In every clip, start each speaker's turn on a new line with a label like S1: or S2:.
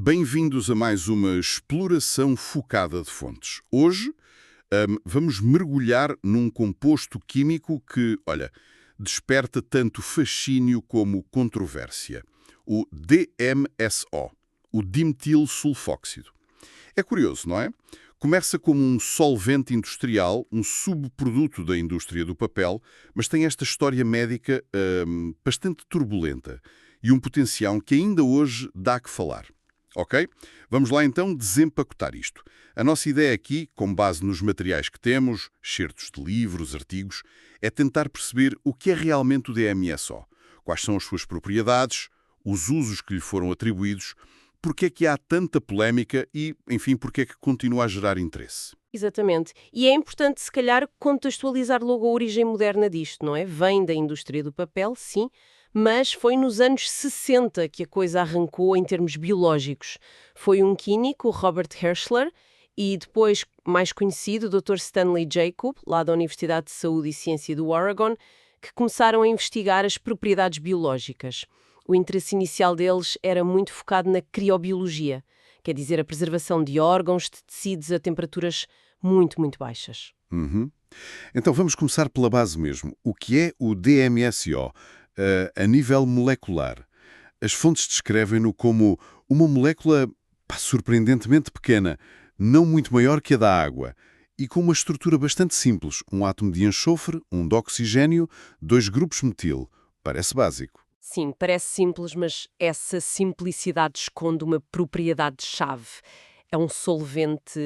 S1: Bem-vindos a mais uma exploração focada de fontes. Hoje, vamos mergulhar num composto químico que, olha, desperta tanto fascínio como controvérsia. O DMSO, o dimetilsulfóxido. É curioso, não é? Começa como um solvente industrial, um subproduto da indústria do papel, mas tem esta história médica bastante turbulenta e um potencial que ainda hoje dá que falar. Ok? Vamos lá então desempacotar isto. A nossa ideia aqui, com base nos materiais que temos, excertos de livros, artigos, é tentar perceber o que é realmente o DMSO, quais são as suas propriedades, os usos que lhe foram atribuídos, porque é que há tanta polémica e, enfim, porque é que continua a gerar interesse.
S2: Exatamente. E é importante, se calhar, contextualizar logo a origem moderna disto, não é? Vem da indústria do papel, sim, mas foi nos anos 60 que a coisa arrancou em termos biológicos. Foi um químico, o Robert Hershler, e depois, mais conhecido, o Dr. Stanley Jacob, lá da Universidade de Saúde e Ciência do Oregon, que começaram a investigar as propriedades biológicas. O interesse inicial deles era muito focado na criobiologia, quer dizer, a preservação de órgãos, de tecidos a temperaturas muito, muito baixas.
S1: Uhum. Então vamos começar pela base mesmo. O que é o DMSO? A nível molecular, as fontes descrevem-no como uma molécula surpreendentemente pequena, não muito maior que a da água, e com uma estrutura bastante simples, um átomo de enxofre, um de oxigênio, dois grupos metil. Parece básico.
S2: Sim, parece simples, mas essa simplicidade esconde uma propriedade-chave. É um solvente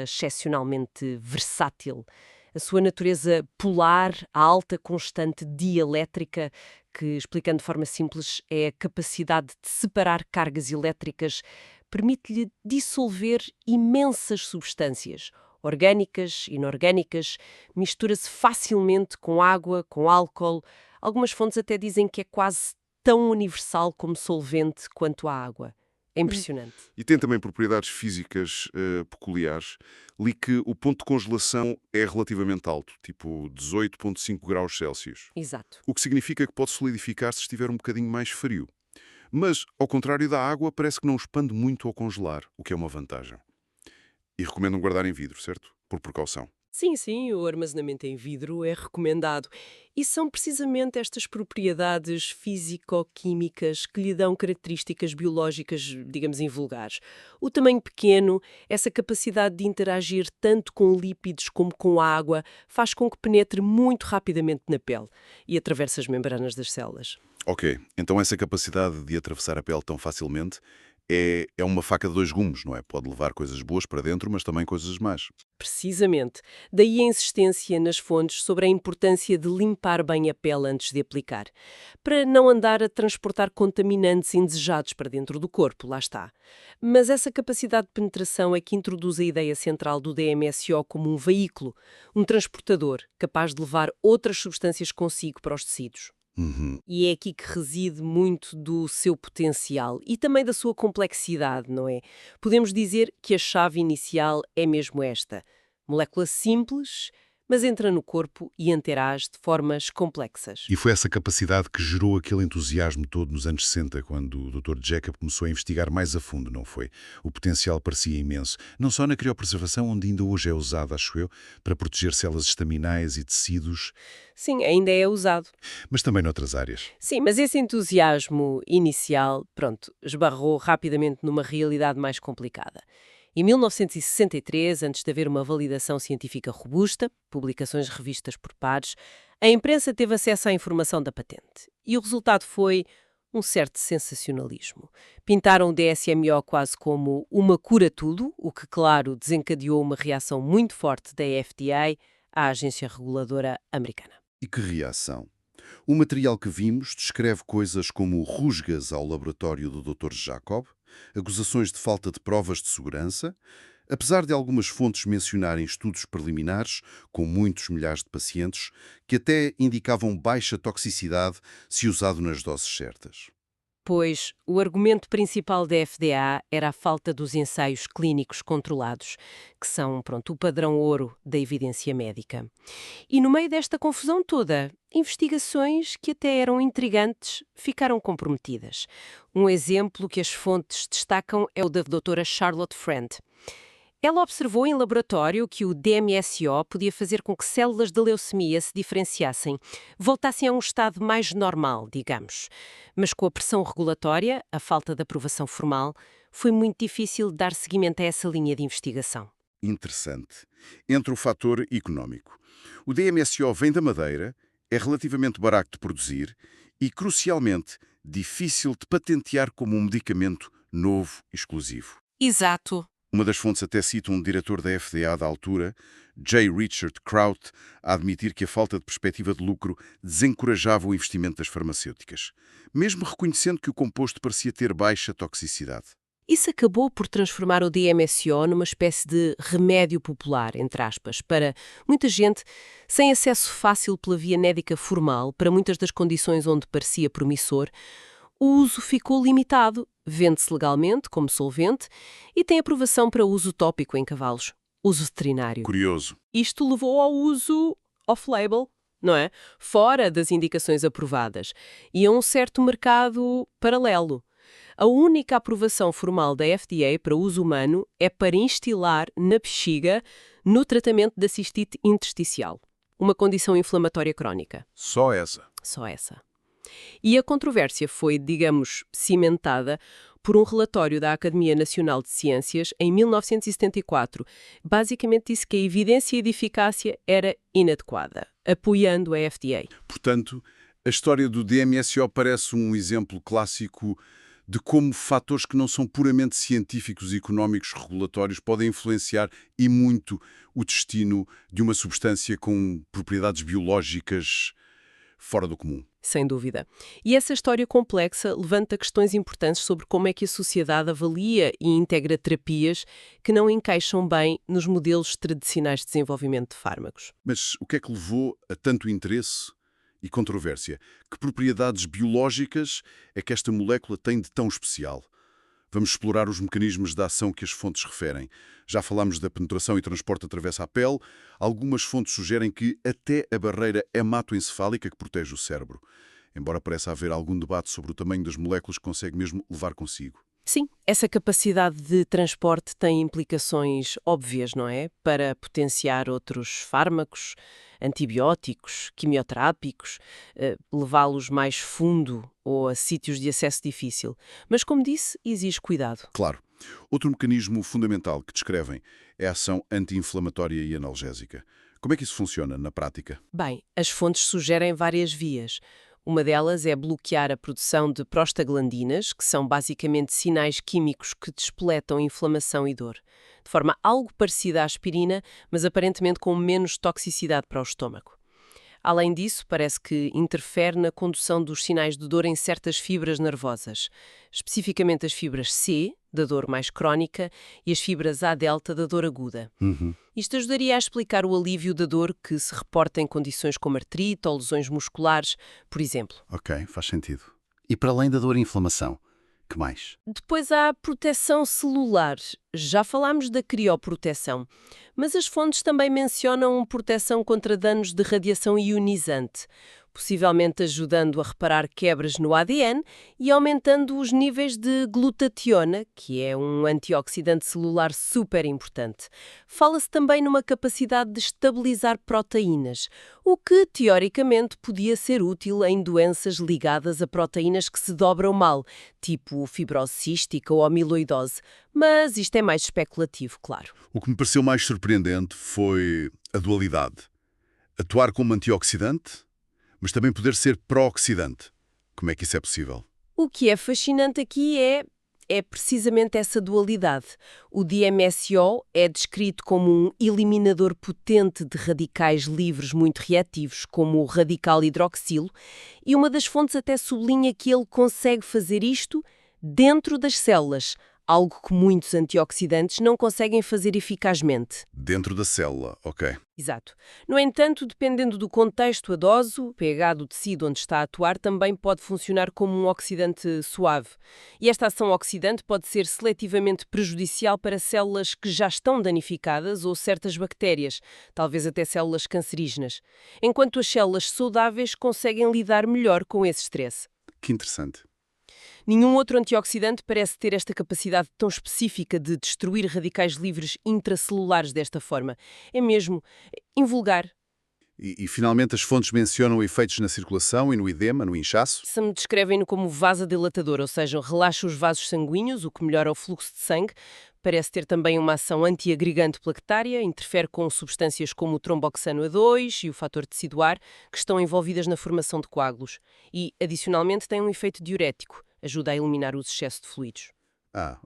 S2: excepcionalmente versátil. A sua natureza polar, a alta constante dielétrica, que, explicando de forma simples, é a capacidade de separar cargas elétricas, permite-lhe dissolver imensas substâncias, orgânicas, inorgânicas, mistura-se facilmente com água, com álcool. Algumas fontes até dizem que é quase tão universal como solvente quanto a água. É impressionante.
S3: E tem também propriedades físicas peculiares. Li que o ponto de congelação é relativamente alto, tipo 18,5 graus Celsius.
S2: Exato.
S3: O que significa que pode solidificar se estiver um bocadinho mais frio. Mas, ao contrário da água, parece que não expande muito ao congelar, o que é uma vantagem. E recomendam guardar em vidro, certo? Por precaução.
S2: Sim, sim, o armazenamento em vidro é recomendado. E são precisamente estas propriedades físico-químicas que lhe dão características biológicas, digamos, invulgares. O tamanho pequeno, essa capacidade de interagir tanto com lípidos como com água, faz com que penetre muito rapidamente na pele e atravesse as membranas das células.
S3: Ok, então essa capacidade de atravessar a pele tão facilmente é uma faca de dois gumes, não é? Pode levar coisas boas para dentro, mas também coisas más.
S2: Precisamente. Daí a insistência nas fontes sobre a importância de limpar bem a pele antes de aplicar, para não andar a transportar contaminantes indesejados para dentro do corpo, lá está. Mas essa capacidade de penetração é que introduz a ideia central do DMSO como um veículo, um transportador, capaz de levar outras substâncias consigo para os tecidos.
S3: Uhum.
S2: E é aqui que reside muito do seu potencial e também da sua complexidade, não é? Podemos dizer que a chave inicial é mesmo esta: molécula simples, mas entra no corpo e interage de formas complexas.
S1: E foi essa capacidade que gerou aquele entusiasmo todo nos anos 60, quando o Dr. Jacob começou a investigar mais a fundo, não foi? O potencial parecia imenso, não só na criopreservação, onde ainda hoje é usado, acho eu, para proteger células estaminais e tecidos,
S2: Sim, ainda é usado.
S1: mas também noutras áreas.
S2: Sim, mas esse entusiasmo inicial, pronto, esbarrou rapidamente numa realidade mais complicada. Em 1963, antes de haver uma validação científica robusta, publicações revistas por pares, a imprensa teve acesso à informação da patente. E o resultado foi um certo sensacionalismo. Pintaram o DSMO quase como uma cura-tudo, o que, claro, desencadeou uma reação muito forte da FDA, a agência reguladora americana.
S3: E que reação! O material que vimos descreve coisas como rusgas ao laboratório do Dr. Jacob, acusações de falta de provas de segurança, apesar de algumas fontes mencionarem estudos preliminares, com muitos milhares de pacientes, que até indicavam baixa toxicidade se usado nas doses certas.
S2: Pois, o argumento principal da FDA era a falta dos ensaios clínicos controlados, que são, o padrão ouro da evidência médica. E no meio desta confusão toda, investigações que até eram intrigantes ficaram comprometidas. Um exemplo que as fontes destacam é o da doutora Charlotte Friend. Ela observou em laboratório que o DMSO podia fazer com que células de leucemia se diferenciassem, voltassem a um estado mais normal, digamos. Mas com a pressão regulatória, a falta de aprovação formal, foi muito difícil dar seguimento a essa linha de investigação.
S1: Interessante. Entra o fator económico. O DMSO vem da madeira, é relativamente barato de produzir e, crucialmente, difícil de patentear como um medicamento novo e exclusivo.
S2: Exato.
S1: Uma das fontes até cita um diretor da FDA da altura, J. Richard Kraut, a admitir que a falta de perspectiva de lucro desencorajava o investimento das farmacêuticas, mesmo reconhecendo que o composto parecia ter baixa toxicidade.
S2: Isso acabou por transformar o DMSO numa espécie de remédio popular, entre aspas, para muita gente sem acesso fácil pela via médica formal para muitas das condições onde parecia promissor. O uso ficou limitado, vende-se legalmente como solvente e tem aprovação para uso tópico em cavalos, uso veterinário.
S1: Curioso.
S2: Isto levou ao uso off-label, não é? Fora das indicações aprovadas, e a um certo mercado paralelo. A única aprovação formal da FDA para uso humano é para instilar na bexiga no tratamento da cistite intersticial, uma condição inflamatória crónica.
S1: Só essa.
S2: Só essa. E a controvérsia foi, digamos, cimentada por um relatório da Academia Nacional de Ciências em 1974. Basicamente disse que a evidência de eficácia era inadequada, apoiando a FDA.
S1: Portanto, a história do DMSO parece um exemplo clássico de como fatores que não são puramente científicos, económicos, regulatórios podem influenciar e muito o destino de uma substância com propriedades biológicas fora do comum.
S2: Sem dúvida. E essa história complexa levanta questões importantes sobre como é que a sociedade avalia e integra terapias que não encaixam bem nos modelos tradicionais de desenvolvimento de fármacos.
S1: Mas o que é que levou a tanto interesse e controvérsia? Que propriedades biológicas é que esta molécula tem de tão especial? Vamos explorar os mecanismos de ação que as fontes referem. Já falámos da penetração e transporte através da pele. Algumas fontes sugerem que até a barreira hematoencefálica que protege o cérebro. Embora pareça haver algum debate sobre o tamanho das moléculas que consegue mesmo levar consigo.
S2: Sim, essa capacidade de transporte tem implicações óbvias, não é? Para potenciar outros fármacos, antibióticos, quimioterápicos, levá-los mais fundo ou a sítios de acesso difícil. Mas, como disse, exige cuidado.
S1: Claro. Outro mecanismo fundamental que descrevem é a ação anti-inflamatória e analgésica. Como é que isso funciona na prática?
S2: Bem, as fontes sugerem várias vias. Uma delas é bloquear a produção de prostaglandinas, que são basicamente sinais químicos que despoletam inflamação e dor, de forma algo parecida à aspirina, mas aparentemente com menos toxicidade para o estômago. Além disso, parece que interfere na condução dos sinais de dor em certas fibras nervosas, especificamente as fibras C, da dor mais crónica, e as fibras A-delta, da dor aguda. Isto ajudaria a explicar o alívio da dor que se reporta em condições como artrite ou lesões musculares, por exemplo.
S3: Ok, faz sentido. E para além da dor e inflamação, que mais?
S2: Depois há a proteção celular. Já falámos da crioproteção, mas as fontes também mencionam proteção contra danos de radiação ionizante, possivelmente ajudando a reparar quebras no ADN e aumentando os níveis de glutationa, que é um antioxidante celular super importante. Fala-se também numa capacidade de estabilizar proteínas, o que, teoricamente, podia ser útil em doenças ligadas a proteínas que se dobram mal, tipo fibrose cística ou amiloidose. Mas isto é mais especulativo, claro.
S1: O que me pareceu mais surpreendente foi a dualidade. Atuar como antioxidante, mas também poder ser pró-oxidante. Como é que isso é possível?
S2: O que é fascinante aqui é precisamente essa dualidade. O DMSO é descrito como um eliminador potente de radicais livres muito reativos, como o radical hidroxilo, e uma das fontes até sublinha que ele consegue fazer isto dentro das células, algo que muitos antioxidantes não conseguem fazer eficazmente.
S1: Dentro da célula, ok.
S2: Exato. No entanto, dependendo do contexto, a dose, o pH do tecido onde está a atuar também pode funcionar como um oxidante suave. E esta ação oxidante pode ser seletivamente prejudicial para células que já estão danificadas ou certas bactérias, talvez até células cancerígenas, enquanto as células saudáveis conseguem lidar melhor com esse estresse.
S1: Que interessante.
S2: Nenhum outro antioxidante parece ter esta capacidade tão específica de destruir radicais livres intracelulares desta forma. É mesmo invulgar.
S3: E finalmente as fontes mencionam efeitos na circulação e no edema, no inchaço?
S2: Se descrevem-no como vasodilatador, ou seja, relaxa os vasos sanguíneos, o que melhora o fluxo de sangue. Parece ter também uma ação antiagregante plaquetária, interfere com substâncias como o tromboxano A2 e o fator teciduar, que estão envolvidas na formação de coágulos. E, adicionalmente, tem um efeito diurético, ajuda a eliminar os excessos de fluidos.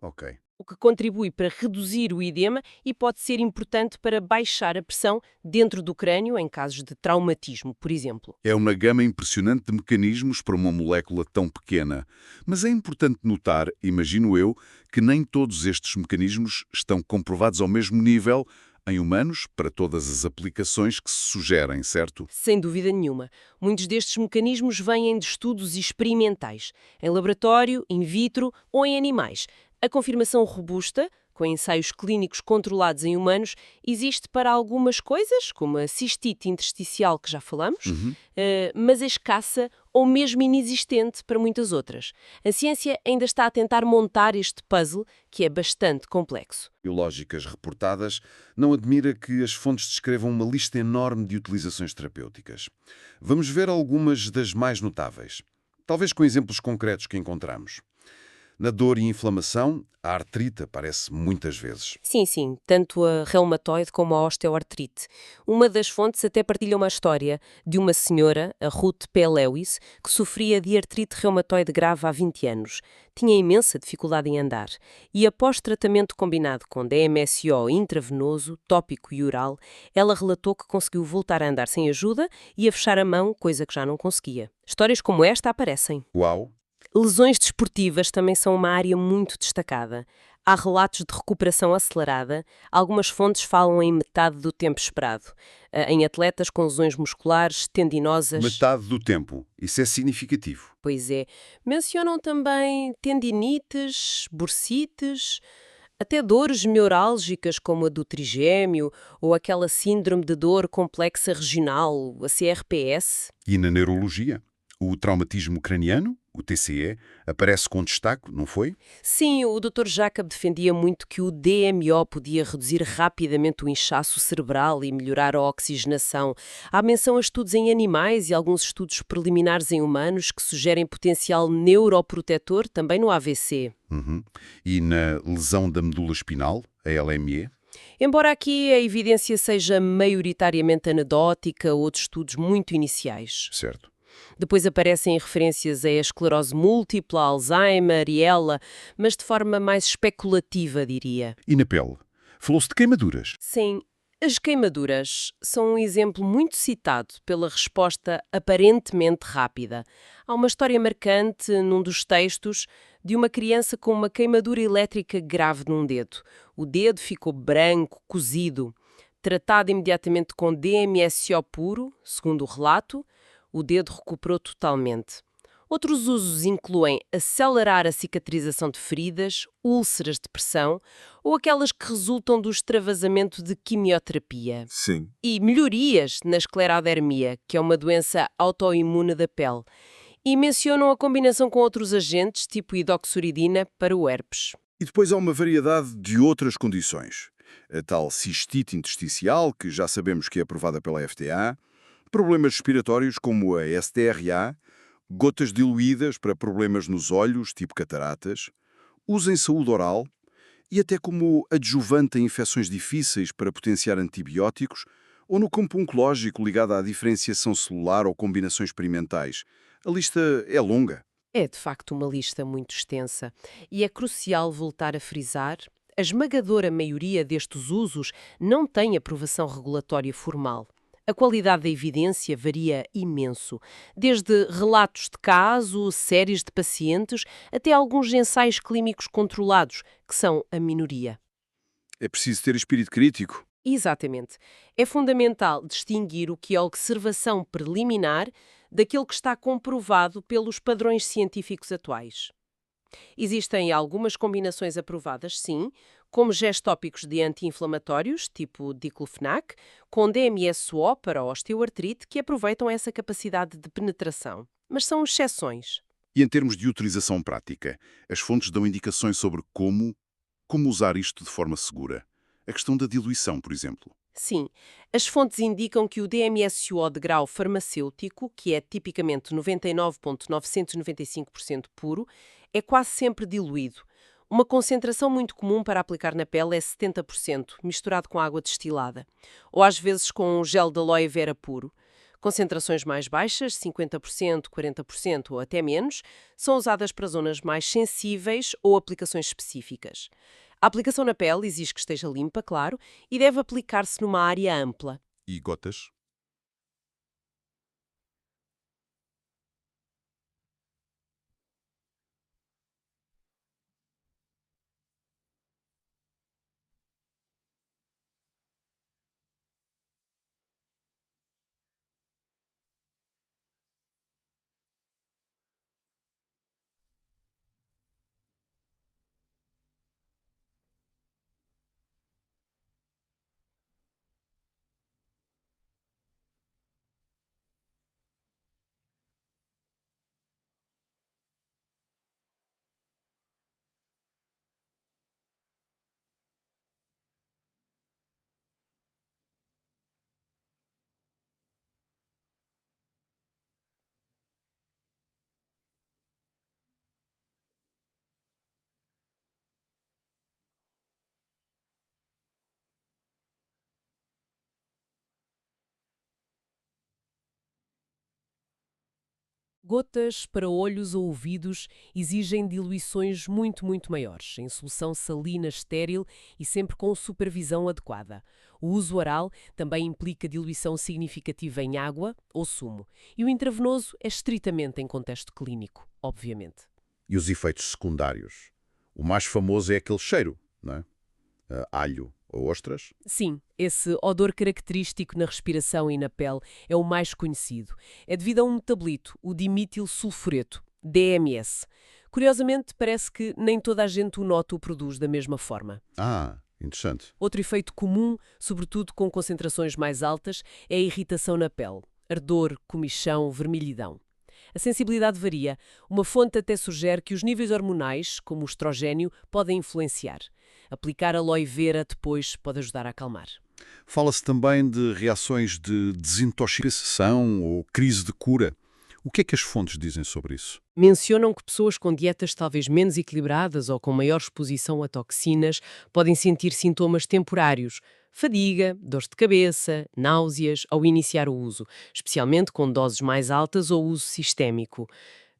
S3: Ok.
S2: O que contribui para reduzir o edema e pode ser importante para baixar a pressão dentro do crânio em casos de traumatismo, por exemplo.
S1: É uma gama impressionante de mecanismos para uma molécula tão pequena. Mas é importante notar, imagino eu, que nem todos estes mecanismos estão comprovados ao mesmo nível em humanos para todas as aplicações que se sugerem, certo?
S2: Sem dúvida nenhuma. Muitos destes mecanismos vêm de estudos experimentais, em laboratório, in vitro ou em animais. A confirmação robusta, com ensaios clínicos controlados em humanos, existe para algumas coisas, como a cistite intersticial que já falamos, mas é escassa ou mesmo inexistente para muitas outras. A ciência ainda está a tentar montar este puzzle, que é bastante complexo.
S3: Biológicas reportadas, não admira que as fontes descrevam uma lista enorme de utilizações terapêuticas. Vamos ver algumas das mais notáveis, talvez com exemplos concretos que encontramos. Na dor e inflamação, a artrite aparece muitas vezes.
S2: Sim, tanto a reumatoide como a osteoartrite. Uma das fontes até partilha uma história de uma senhora, a Ruth P. Lewis, que sofria de artrite reumatoide grave há 20 anos. Tinha imensa dificuldade em andar e, após tratamento combinado com DMSO intravenoso, tópico e oral, ela relatou que conseguiu voltar a andar sem ajuda e a fechar a mão, coisa que já não conseguia. Histórias como esta aparecem.
S3: Uau!
S2: Lesões desportivas também são uma área muito destacada. Há relatos de recuperação acelerada. Algumas fontes falam em metade do tempo esperado. Em atletas com lesões musculares, tendinosas...
S3: Metade do tempo. Isso é significativo.
S2: Pois é. Mencionam também tendinites, bursites, até dores neurálgicas como a do trigêmeo ou aquela síndrome de dor complexa regional, a CRPS.
S3: E na neurologia? O traumatismo craniano, o TCE, aparece com destaque, não foi?
S2: Sim, o Dr. Jacob defendia muito que o DMO podia reduzir rapidamente o inchaço cerebral e melhorar a oxigenação. Há menção a estudos em animais e alguns estudos preliminares em humanos que sugerem potencial neuroprotetor também no AVC.
S3: E na lesão da medula espinal, a LME?
S2: Embora aqui a evidência seja maioritariamente anedótica ou de estudos muito iniciais.
S3: Certo.
S2: Depois aparecem referências a esclerose múltipla, Alzheimer e ELA, mas de forma mais especulativa, diria.
S3: E na pele? Falou-se de queimaduras.
S2: Sim, as queimaduras são um exemplo muito citado pela resposta aparentemente rápida. Há uma história marcante num dos textos de uma criança com uma queimadura elétrica grave num dedo. O dedo ficou branco, cozido. Tratado imediatamente com DMSO puro, segundo o relato, o dedo recuperou totalmente. Outros usos incluem acelerar a cicatrização de feridas, úlceras de pressão ou aquelas que resultam do extravasamento de quimioterapia.
S3: Sim.
S2: E melhorias na esclerodermia, que é uma doença autoimune da pele. E mencionam a combinação com outros agentes, tipo hidroxuridina, para o herpes.
S4: E depois há uma variedade de outras condições. A tal cistite intersticial, que já sabemos que é aprovada pela FDA, problemas respiratórios como a STRA, gotas diluídas para problemas nos olhos, tipo cataratas, uso em saúde oral e até como adjuvante em infecções difíceis para potenciar antibióticos ou no campo oncológico ligado à diferenciação celular ou combinações experimentais. A lista é longa.
S2: É, de facto, uma lista muito extensa. E é crucial voltar a frisar: a esmagadora maioria destes usos não tem aprovação regulatória formal. A qualidade da evidência varia imenso, desde relatos de caso, séries de pacientes, até alguns ensaios clínicos controlados, que são a minoria.
S4: É preciso ter espírito crítico.
S2: Exatamente. É fundamental distinguir o que é observação preliminar daquilo que está comprovado pelos padrões científicos atuais. Existem algumas combinações aprovadas, sim, como gestópicos de anti-inflamatórios, tipo diclofenac, com DMSO para osteoartrite, que aproveitam essa capacidade de penetração. Mas são exceções.
S1: E em termos de utilização prática, as fontes dão indicações sobre como usar isto de forma segura. A questão da diluição, por exemplo.
S2: Sim, as fontes indicam que o DMSO de grau farmacêutico, que é tipicamente 99,995% puro, é quase sempre diluído. Uma concentração muito comum para aplicar na pele é 70%, misturado com água destilada. Ou às vezes com um gel de aloe vera puro. Concentrações mais baixas, 50%, 40% ou até menos, são usadas para zonas mais sensíveis ou aplicações específicas. A aplicação na pele exige que esteja limpa, claro, e deve aplicar-se numa área ampla.
S1: E gotas?
S2: Gotas para olhos ou ouvidos exigem diluições muito maiores, em solução salina estéril e sempre com supervisão adequada. O uso oral também implica diluição significativa em água ou sumo. E o intravenoso é estritamente em contexto clínico, obviamente.
S3: E os efeitos secundários? O mais famoso é aquele cheiro, não é? Alho ou ostras.
S2: Sim, esse odor característico na respiração e na pele é o mais conhecido. É devido a um metabolito, o dimetilsulfureto, DMS. Curiosamente, parece que nem toda a gente o nota ou produz da mesma forma.
S3: Ah, interessante.
S2: Outro efeito comum, sobretudo com concentrações mais altas, é a irritação na pele. Ardor, comichão, vermelhidão. A sensibilidade varia. Uma fonte até sugere que os níveis hormonais, como o estrogênio, podem influenciar. Aplicar aloe vera depois pode ajudar a acalmar.
S3: Fala-se também de reações de desintoxicação ou crise de cura. O que é que as fontes dizem sobre isso?
S2: Mencionam que pessoas com dietas talvez menos equilibradas ou com maior exposição a toxinas podem sentir sintomas temporários, fadiga, dores de cabeça, náuseas ao iniciar o uso, especialmente com doses mais altas ou uso sistémico.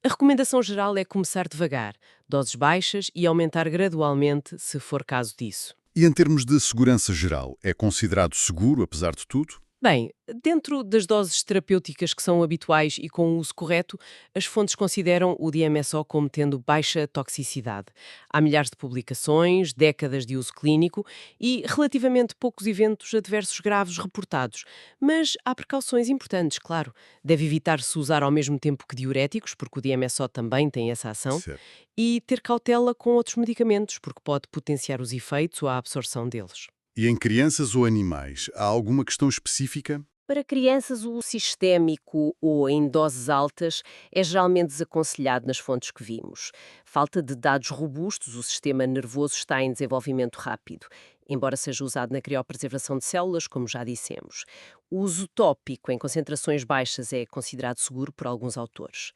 S2: A recomendação geral é começar devagar, doses baixas e aumentar gradualmente se for caso disso.
S1: E em termos de segurança geral, é considerado seguro, apesar de tudo?
S2: Bem, dentro das doses terapêuticas que são habituais e com o uso correto, as fontes consideram o DMSO como tendo baixa toxicidade. Há milhares de publicações, décadas de uso clínico e relativamente poucos eventos adversos graves reportados. Mas há precauções importantes, claro. Deve evitar-se usar ao mesmo tempo que diuréticos, porque o DMSO também tem essa ação,
S1: Certo.
S2: e ter cautela com outros medicamentos, porque pode potenciar os efeitos ou a absorção deles.
S1: E em crianças ou animais, há alguma questão específica?
S2: Para crianças, o sistémico ou em doses altas é geralmente desaconselhado nas fontes que vimos. Falta de dados robustos, o sistema nervoso está em desenvolvimento rápido, embora seja usado na criopreservação de células, como já dissemos. O uso tópico em concentrações baixas é considerado seguro por alguns autores.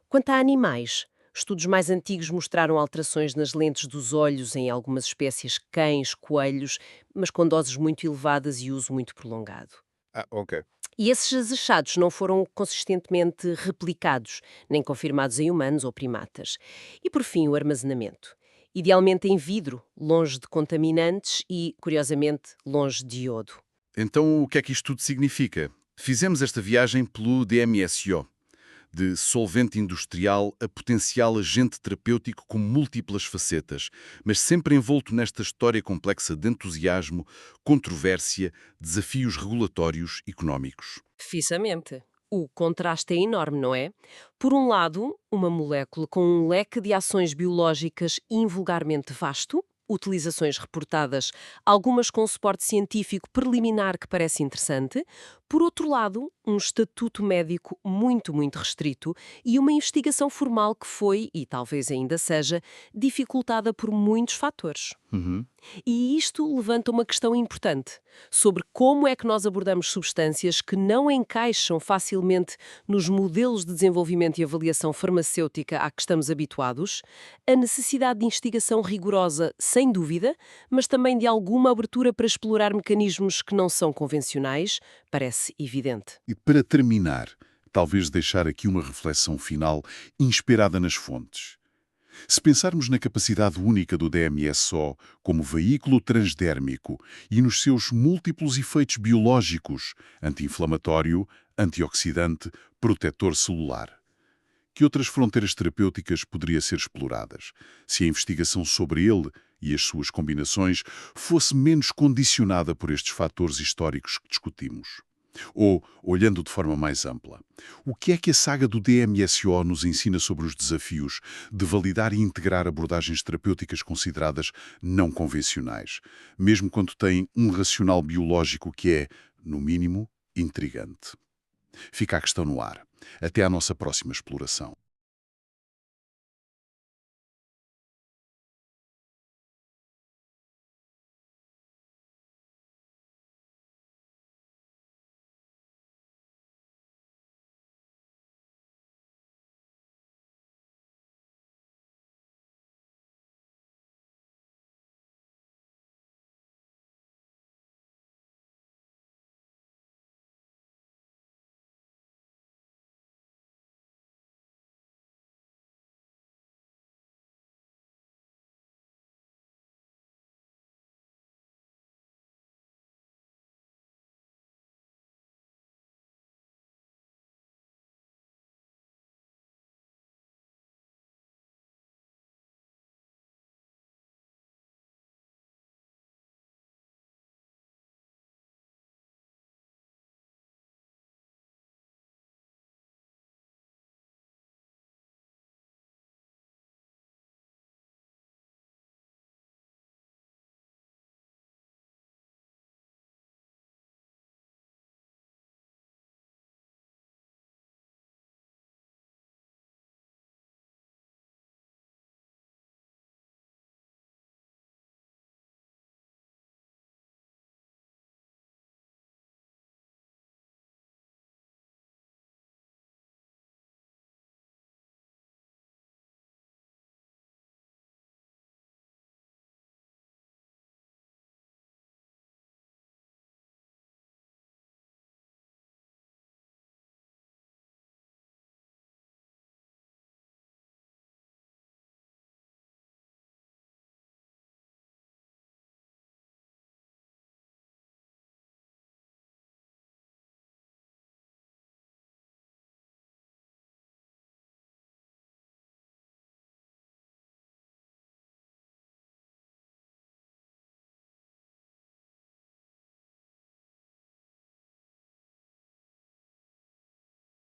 S2: Quanto a animais, estudos mais antigos mostraram alterações nas lentes dos olhos em algumas espécies cães, coelhos, mas com doses muito elevadas e uso muito prolongado.
S4: Ah, ok.
S2: E esses achados não foram consistentemente replicados, nem confirmados em humanos ou primatas. E, por fim, o armazenamento. Idealmente em vidro, longe de contaminantes e, curiosamente, longe de iodo.
S1: Então, o que é que isto tudo significa? Fizemos esta viagem pelo DMSO, de solvente industrial a potencial agente terapêutico com múltiplas facetas, mas sempre envolto nesta história complexa de entusiasmo, controvérsia, desafios regulatórios económicos.
S2: Precisamente. O contraste é enorme, não é? Por um lado, uma molécula com um leque de ações biológicas invulgarmente vasto, utilizações reportadas, algumas com suporte científico preliminar que parece interessante. Por outro lado, um estatuto médico muito restrito e uma investigação formal que foi, e talvez ainda seja, dificultada por muitos fatores. E isto levanta uma questão importante sobre como é que nós abordamos substâncias que não encaixam facilmente nos modelos de desenvolvimento e avaliação farmacêutica a que estamos habituados, a necessidade de investigação rigorosa, sem dúvida, mas também de alguma abertura para explorar mecanismos que não são convencionais, parece evidente.
S1: E para terminar, talvez deixar aqui uma reflexão final inspirada nas fontes. Se pensarmos na capacidade única do DMSO como veículo transdérmico e nos seus múltiplos efeitos biológicos, anti-inflamatório, antioxidante, protetor celular, que outras fronteiras terapêuticas poderiam ser exploradas se a investigação sobre ele e as suas combinações fosse menos condicionada por estes fatores históricos que discutimos? Ou, olhando de forma mais ampla, o que é que a saga do DMSO nos ensina sobre os desafios de validar e integrar abordagens terapêuticas consideradas não convencionais, mesmo quando têm um racional biológico que é, no mínimo, intrigante? Fica a questão no ar. Até à nossa próxima exploração.